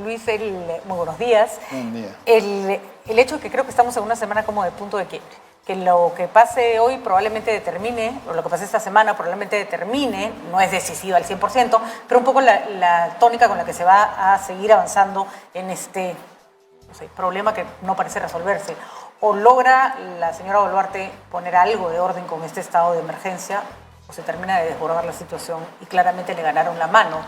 Luis, muy buenos días. Buen día. El hecho es que creo que estamos en una semana como de punto de quiebre. Que lo que pase hoy probablemente determine, o lo que pase esta semana probablemente determine, no es decisiva al 100%, pero un poco la tónica con la que se va a seguir avanzando en este problema que no parece resolverse. O logra la señora Boluarte poner algo de orden con este estado de emergencia, o se termina de desbordar la situación y claramente le ganaron la mano.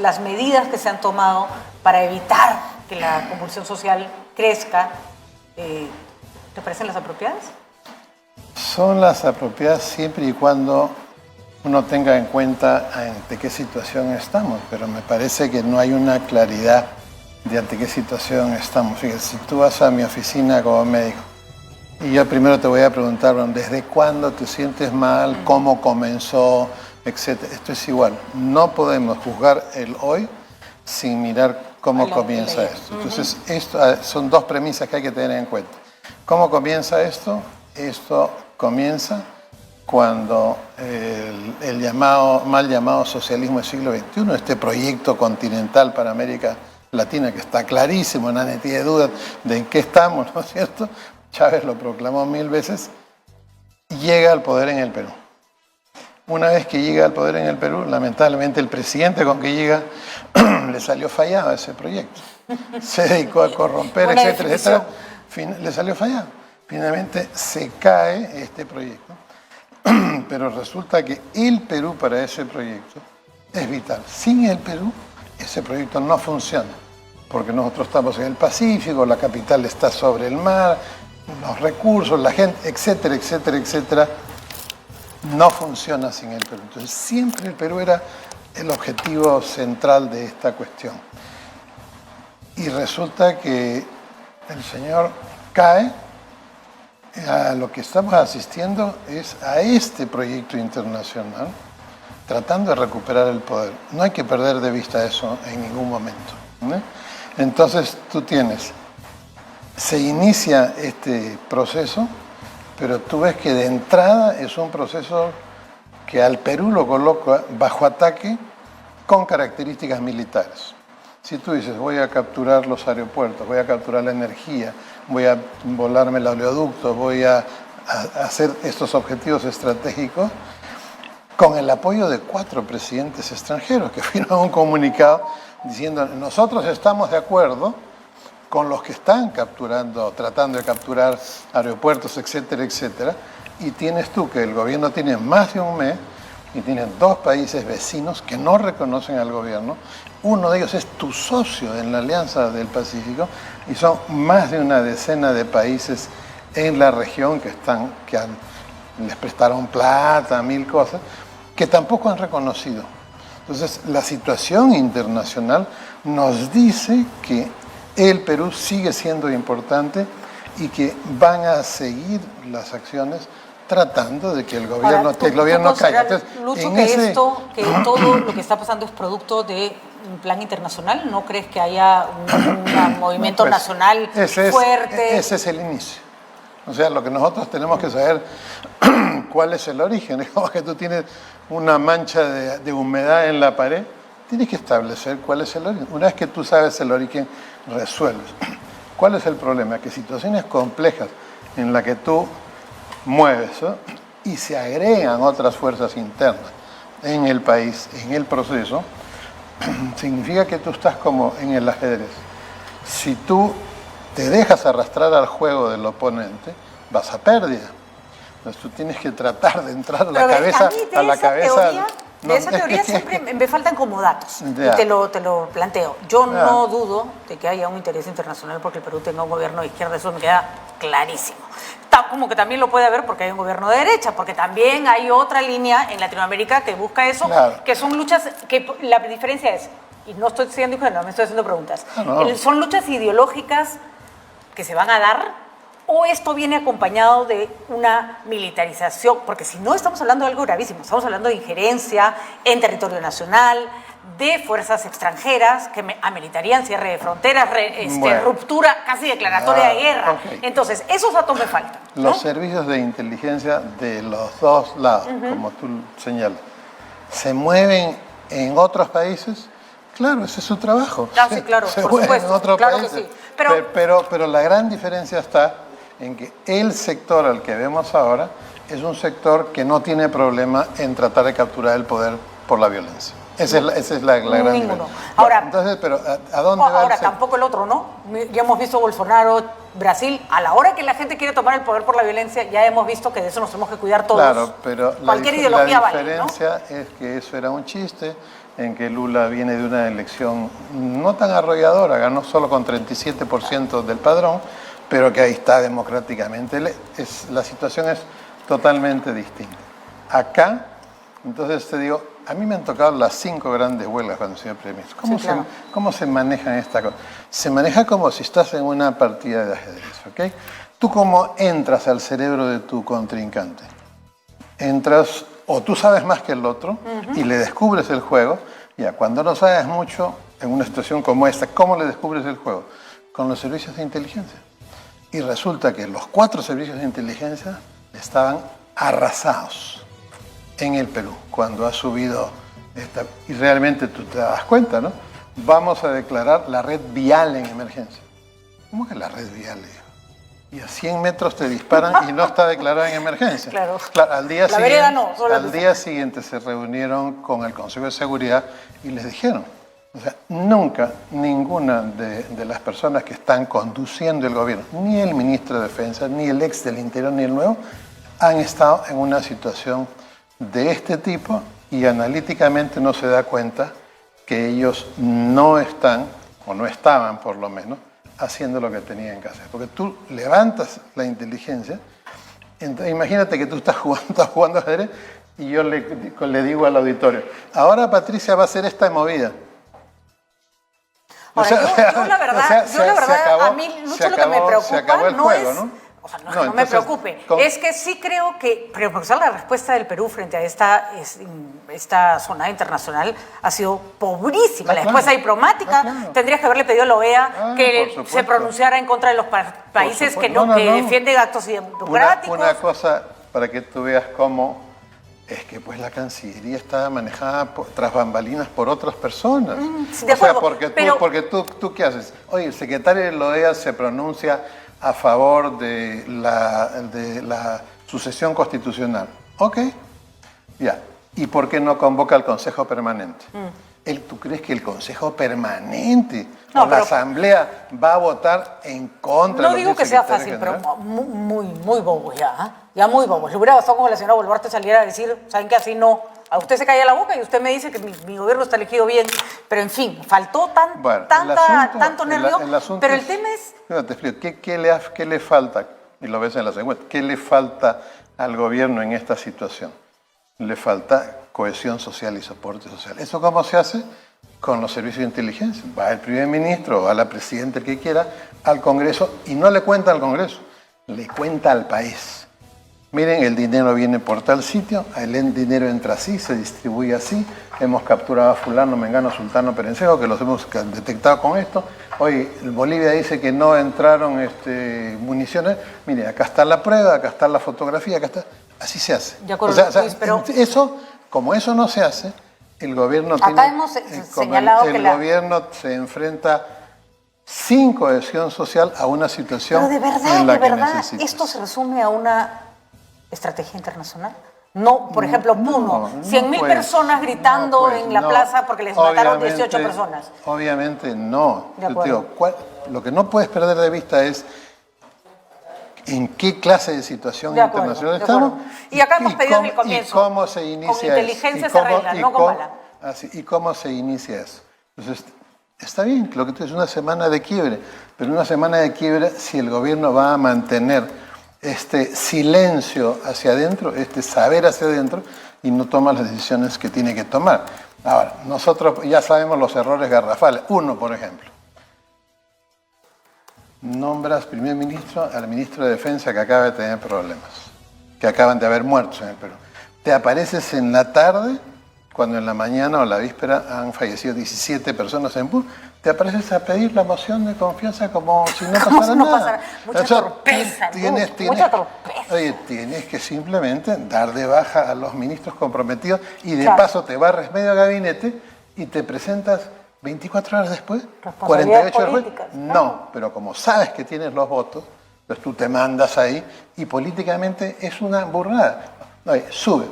Las medidas que se han tomado para evitar que la convulsión social crezca, ¿te parecen las apropiadas? Son las apropiadas siempre y cuando uno tenga en cuenta ante qué situación estamos, pero me parece que no hay una claridad de ante qué situación estamos. Fíjate, si tú vas a mi oficina como médico, y yo primero te voy a preguntar, bueno, ¿desde cuándo te sientes mal? ¿Cómo comenzó? Etcétera. Esto es igual. No podemos juzgar el hoy sin mirar cómo comienza esto. Entonces, esto son dos premisas que hay que tener en cuenta. ¿Cómo comienza esto? Esto comienza cuando el mal llamado socialismo del siglo XXI, este proyecto continental para América Latina, que está clarísimo, nadie tiene dudas de en qué estamos, ¿no es cierto? Chávez lo proclamó 1000 veces, llega al poder en el Perú. Una vez que llega al poder en el Perú, lamentablemente el presidente con que llega le salió fallado ese proyecto. Se dedicó a corromper, etcétera, etcétera. Le salió fallado. Finalmente se cae este proyecto. Pero resulta que el Perú para ese proyecto es vital. Sin el Perú, ese proyecto no funciona. Porque nosotros estamos en el Pacífico, la capital está sobre el mar, los recursos, la gente, etcétera, etcétera, etcétera, no funciona sin el Perú. Entonces siempre el Perú era el objetivo central de esta cuestión. Y resulta que el señor cae, a lo que estamos asistiendo es a este proyecto internacional tratando de recuperar el poder. No hay que perder de vista eso en ningún momento, ¿no? Entonces tú se inicia este proceso, pero tú ves que de entrada es un proceso que al Perú lo coloca bajo ataque con características militares. Si tú dices, voy a capturar los aeropuertos, voy a capturar la energía, voy a volarme el oleoducto, voy a hacer estos objetivos estratégicos, con el apoyo de 4 presidentes extranjeros que firman un comunicado diciendo, nosotros estamos de acuerdo con los que están capturando, tratando de capturar aeropuertos, etcétera, etcétera, y tienes tú que el gobierno tiene más de un mes y tienen 2 países vecinos que no reconocen al gobierno. Uno de ellos es tu socio en la Alianza del Pacífico y son más de una decena de países en la región les prestaron plata, 1000 cosas, que tampoco han reconocido. Entonces, la situación internacional nos dice que el Perú sigue siendo importante y que van a seguir las acciones tratando de que el gobierno, caiga. Entonces, Lucho, que todo lo que está pasando es producto de un plan internacional. ¿No crees que haya un movimiento nacional fuerte? Ese es el inicio. O sea, lo que nosotros tenemos que saber cuál es el origen. Es como que tú tienes una mancha de humedad en la pared, tienes que establecer cuál es el origen. Una vez que tú sabes el origen, resuelves. ¿Cuál es el problema? Que situaciones complejas en las que tú mueves, ¿no? Y se agregan otras fuerzas internas en el país, en el proceso, significa que tú estás como en el ajedrez. Si tú te dejas arrastrar al juego del oponente, vas a pérdida. Entonces tú tienes que tratar de entrar a la cabeza. De esa teoría siempre me faltan como datos. Y te lo planteo. Yo no dudo de que haya un interés internacional porque el Perú tenga un gobierno de izquierda, eso me queda clarísimo. Como que también lo puede haber porque hay un gobierno de derecha, porque también hay otra línea en Latinoamérica que busca eso, que son luchas que la diferencia es, y no estoy siendo ingenuo, me estoy haciendo preguntas, son luchas ideológicas que se van a dar, o esto viene acompañado de una militarización, porque si no estamos hablando de algo gravísimo, estamos hablando de injerencia en territorio nacional, de fuerzas extranjeras que ameritarían cierre de fronteras, ruptura casi declaratoria de guerra. Okay. Entonces, esos datos me faltan, ¿no? Los servicios de inteligencia de los dos lados, como tú señalas, se mueven en otros países Claro, ese es su trabajo. Ah, sí, claro, por supuesto. En otros Claro países. que sí. Pero la gran diferencia está en que el sector al que vemos ahora es un sector que no tiene problema en tratar de capturar el poder por la violencia. Esa es la gran diferencia. Ahora, entonces, pero ¿a dónde va ahora tampoco el otro, ¿no? Ya hemos visto Bolsonaro, Brasil, a la hora que la gente quiere tomar el poder por la violencia, ya hemos visto que de eso nos tenemos que cuidar todos. Claro, pero cualquier ideología la vale, diferencia es que eso era un chiste, en que Lula viene de una elección no tan arrolladora, ganó solo con 37% del padrón, pero que ahí está democráticamente. La situación es totalmente distinta. Acá, entonces te digo, a mí me han tocado las 5 grandes huelgas cuando soy primer ministro. ¿Cómo se manejan esta cosa? Se maneja como si estás en una partida de ajedrez, ¿ok? ¿Tú cómo entras al cerebro de tu contrincante? Entras, o tú sabes más que el otro y le descubres el juego. Ya, cuando no sabes mucho, en una situación como esta, ¿cómo le descubres el juego? Con los servicios de inteligencia. Y resulta que los 4 servicios de inteligencia estaban arrasados en el Perú, cuando ha subido esta... Y realmente tú te das cuenta, ¿no? Vamos a declarar la red vial en emergencia. ¿Cómo que la red vial? Y a 100 metros te disparan y no está declarada en emergencia. Claro, al día la vereda no. Al día siguiente se reunieron con el Consejo de Seguridad y les dijeron, o sea, nunca ninguna de las personas que están conduciendo el gobierno, ni el ministro de Defensa, ni el ex del Interior, ni el nuevo, han estado en una situación de este tipo y analíticamente no se da cuenta que ellos no están, o no estaban por lo menos, haciendo lo que tenían que hacer. Porque tú levantas la inteligencia, entonces, imagínate que tú estás jugando ajedrez y yo le digo al auditorio, ahora Patricia va a hacer esta movida. Ahora, yo la verdad, a mí mucho lo que me preocupa no es... ¿no? O sea, no me preocupe. Es que sí creo que, pero la respuesta del Perú frente a esta zona internacional ha sido pobrísima. La respuesta diplomática, tendrías que haberle pedido a la OEA que se pronunciara en contra de los países que defienden actos democráticos. Una cosa para que tú veas cómo es que pues la Cancillería está manejada tras bambalinas por otras personas. De acuerdo, porque tú ¿qué haces? Oye, el secretario de la OEA se pronuncia a favor de la sucesión constitucional. Ok, ya. ¿Y por qué no convoca al Consejo Permanente? ¿Tú crees que el Consejo Permanente o la Asamblea va a votar en contra? No digo que sea fácil, pero muy bobos ya. Ya muy bobos. Le hubiera bastado con la señora Boluarte saliera a decir, ¿saben qué? Así no. A usted se cae la boca y usted me dice que mi gobierno está elegido bien. Pero en fin, faltó tanto nervio. Pero el tema es... Te explico, ¿qué le falta? Y lo ves en la segunda. ¿Qué le falta al gobierno en esta situación? Le falta cohesión social y soporte social. ¿Eso cómo se hace? Con los servicios de inteligencia. Va el primer ministro, va la presidenta, el que quiera, al Congreso y no le cuenta al Congreso, le cuenta al país. Miren, el dinero viene por tal sitio, el dinero entra así, se distribuye así, hemos capturado a fulano, mengano, sultano, perencejo, que los hemos detectado con esto. Hoy Bolivia dice que no entraron municiones. Mire, acá está la prueba, acá está la fotografía, acá está... Así se hace. De acuerdo, pero... Como eso no se hace, el gobierno gobierno se enfrenta sin cohesión social a una situación en la que necesita. ¿Esto se resume a una estrategia internacional? No, por ejemplo, Puno, 100.000 personas gritando en la plaza porque les mataron 18 personas. Obviamente no. Yo te digo, lo que no puedes perder de vista es en qué clase de situación internacional estamos. Y acá hemos pedido en el comienzo. Y cómo se inicia eso. Con inteligencia se arregla, no con bala. ¿Y cómo se inicia eso? Entonces, está bien, lo que tú es una semana de quiebre, pero una semana de quiebre, si el gobierno va a mantener este silencio hacia adentro, este saber hacia adentro, y no toma las decisiones que tiene que tomar. Ahora, nosotros ya sabemos los errores garrafales. Uno, por ejemplo. Nombras primer ministro al ministro de Defensa que acaba de tener problemas, que acaban de haber muertos en el Perú. Te apareces en la tarde, cuando en la mañana o la víspera han fallecido 17 personas en Perú, te apareces a pedir la moción de confianza como si no pasara nada. Mucha torpeza. Mucha torpeza. Oye, tienes que simplemente dar de baja a los ministros comprometidos y de paso te barres medio gabinete y te presentas 24 horas después, Responsabilidades 48 horas políticas, después, no, pero como sabes que tienes los votos, entonces tú te mandas ahí y políticamente es una burrada. No, sube.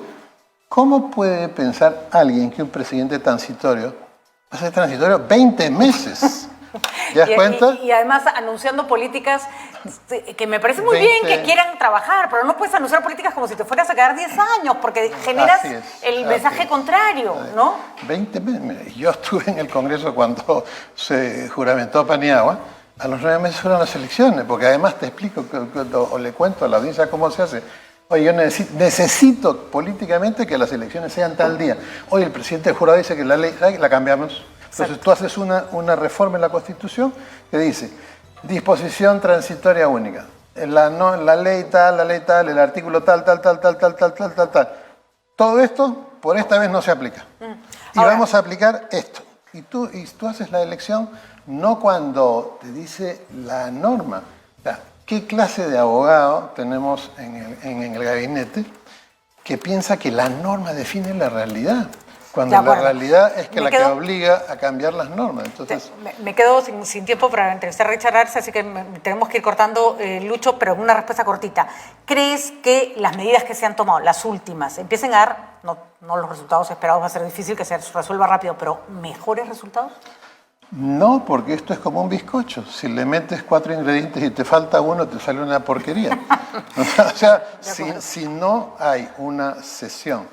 ¿Cómo puede pensar alguien que un presidente transitorio va a ser transitorio 20 meses? ¿Te das cuenta? Y además anunciando políticas que me parece muy bien que quieran trabajar, pero no puedes anunciar políticas como si te fueras a quedar 10 años, porque generas el mensaje contrario, ¿no? 20 meses. Mira, yo estuve en el Congreso cuando se juramentó Paniagua. A los 9 meses fueron las elecciones, porque además te explico o le cuento a la audiencia cómo se hace. Oye, yo necesito políticamente que las elecciones sean tal día. Hoy el presidente del jurado dice que la ley la cambiamos. Entonces tú haces una reforma en la Constitución que dice disposición transitoria única. La ley tal, el artículo tal. Todo esto por esta vez no se aplica. Y Ahora, vamos a aplicar esto. Y tú haces la elección no cuando te dice la norma. O sea, ¿qué clase de abogado tenemos en el gabinete que piensa que la norma define la realidad? Cuando la realidad es que la que obliga a cambiar las normas. Entonces, me quedo sin tiempo para entrevistar a Richard Arce, así que tenemos que ir cortando, Lucho, pero una respuesta cortita. ¿Crees que las medidas que se han tomado, las últimas, empiecen a dar, no los resultados esperados, va a ser difícil que se resuelva rápido, pero mejores resultados? No, porque esto es como un bizcocho. Si le metes 4 ingredientes y te falta uno, te sale una porquería. O sea, si no hay una sesión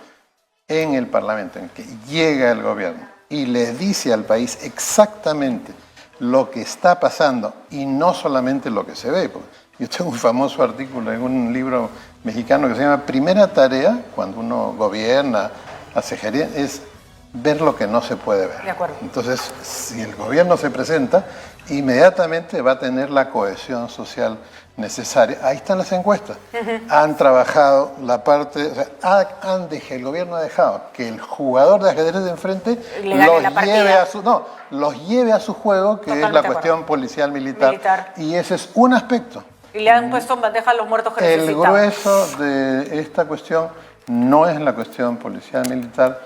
en el Parlamento en que llega el gobierno y le dice al país exactamente lo que está pasando y no solamente lo que se ve. Yo tengo un famoso artículo en un libro mexicano que se llama Primera tarea, cuando uno gobierna, hace gerencia, es ver lo que no se puede ver. De acuerdo. Entonces, si el gobierno se presenta, inmediatamente va a tener la cohesión social necesaria. Ahí están las encuestas. Han trabajado la parte, o sea, el gobierno ha dejado que el jugador de ajedrez de enfrente los lleve a su juego, que Totalmente es la cuestión policial militar. Y ese es un aspecto. Y le han puesto en bandeja a los muertos que El grueso de esta cuestión no es la cuestión policial militar,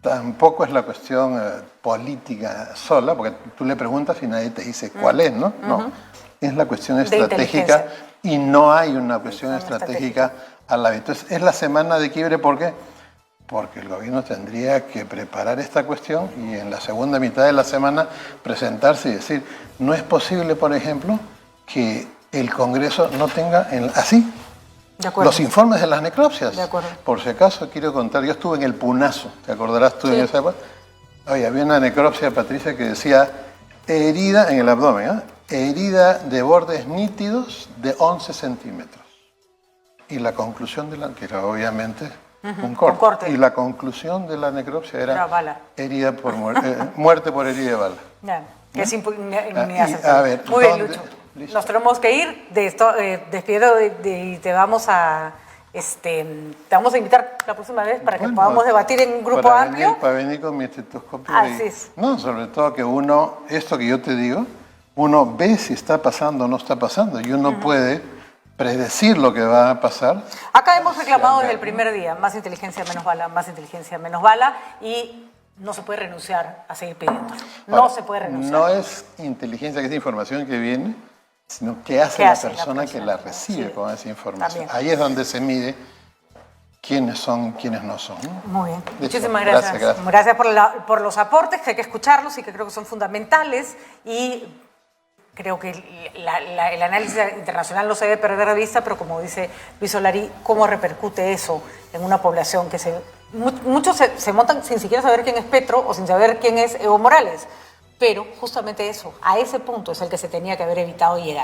tampoco es la cuestión política sola, porque tú le preguntas y nadie te dice cuál es, ¿no? No, es la cuestión estratégica y no hay una cuestión estratégica a la vez. Entonces, es la semana de quiebre, ¿por qué? Porque el gobierno tendría que preparar esta cuestión y en la segunda mitad de la semana presentarse y decir, no es posible, por ejemplo, que el Congreso no tenga así los informes de las necropsias. De acuerdo. Por si acaso quiero contar, yo estuve en el Punazo, ¿te acordarás tú en esa época? Oye, había una necropsia, Patricia, que decía herida en el abdomen, herida de bordes nítidos de 11 centímetros. Y la conclusión que era obviamente un corte. Y la conclusión de la necropsia era herida por muerte por herida de bala. Que es a ver, muy bien, Lucho. Listo. Nos tenemos que ir de esto, despido y te vamos a invitar la próxima vez para que podamos debatir en un grupo amplio. Para venir con mi estetoscopio. Así es. No, sobre todo que esto que yo te digo, uno ve si está pasando o no está pasando y uno puede predecir lo que va a pasar. Acá hemos reclamado desde el primer día, más inteligencia, menos bala, y no se puede renunciar a seguir pidiendo. No se puede renunciar. No es inteligencia, que es información que viene, sino qué hace la persona que la recibe con esa información. También. Ahí es donde se mide quiénes son, quiénes no son. Muy bien. Muchísimas gracias. Gracias por los aportes, que hay que escucharlos y que creo que son fundamentales. Y creo que el análisis internacional no se debe perder de vista, pero como dice Luis Solari, ¿cómo repercute eso en una población que muchos se montan sin siquiera saber quién es Petro o sin saber quién es Evo Morales? Pero justamente eso, a ese punto es el que se tenía que haber evitado llegar.